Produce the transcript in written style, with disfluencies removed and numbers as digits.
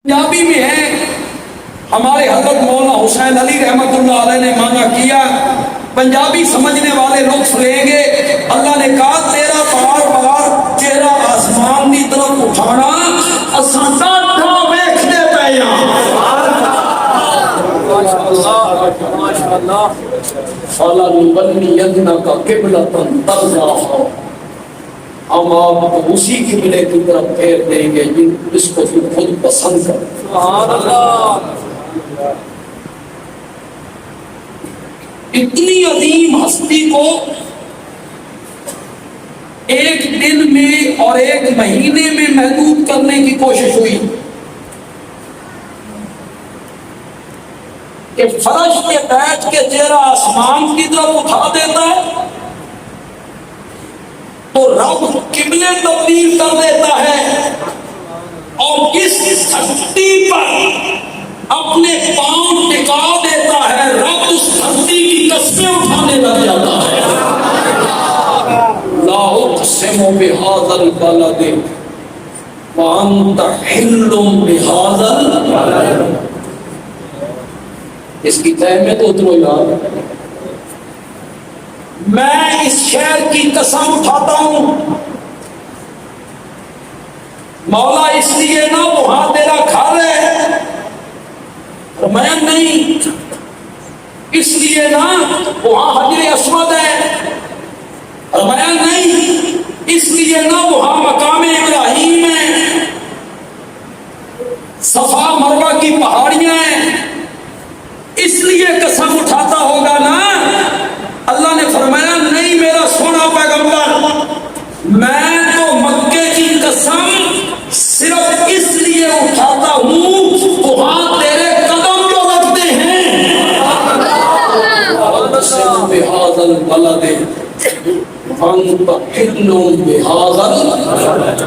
پنجابی میں ہے، ہمارے حضرت مولانا حسین علی رحمت اللہ علیہ نے مانا کیا، پنجابی سمجھنے والے لطف لیں گے۔ اللہ نے کہا تیرا بار بار چہرہ آسمان کی طرف اٹھانا اساں ڈاٹا ویکھدے پئے ہاں۔ فَلَنُوَلِّيَنَّكَ قِبْلَةً تَرْضَاهَا، ہم آپ کو اسی قبلے کی طرف پھیر دیں گے جس کو تو خود پسند کر۔ سبحان اللہ۔ اتنی عظیم ہستی کو ایک دن میں اور ایک مہینے میں محدود کرنے کی کوشش ہوئی کہ فرش پہ بیٹھ کے چہرہ آسمان کی طرف اٹھا دیتا ہے تو رب قبلے تبدیل کر دیتا ہے، اور کس ہستی پر اپنے پاؤں ٹکا دیتا ہے رب اس ہستی کی قسمیں اٹھانے لگ جاتا ہے۔ لا اقسم بہذا البلد وانت حل بہذا البلد، اس کی اہمیت اترو یاد۔ میں اس شہر کی قسم اٹھاتا ہوں مولا، اس لیے نہ وہاں تیرا گھر ہے، فرمایا نہیں، اس لیے نہ وہاں حجر اسود ہے، فرمایا نہیں، اس لیے نہ وہاں مقام ابراہیم ہے، صفا مروہ کی پہاڑیاں ہیں، اس لیے قسم اٹھاتا ہوگا نا۔ اللہ نے فرمایا نہیں میرا سونا پیغمبر، میں تو مکے کی قسم صرف اس لیے اٹھاتا ہوں وہاں تیرے قدم جو لگتے ہیں۔ بہذا البلد وانت حل بہذا البلد،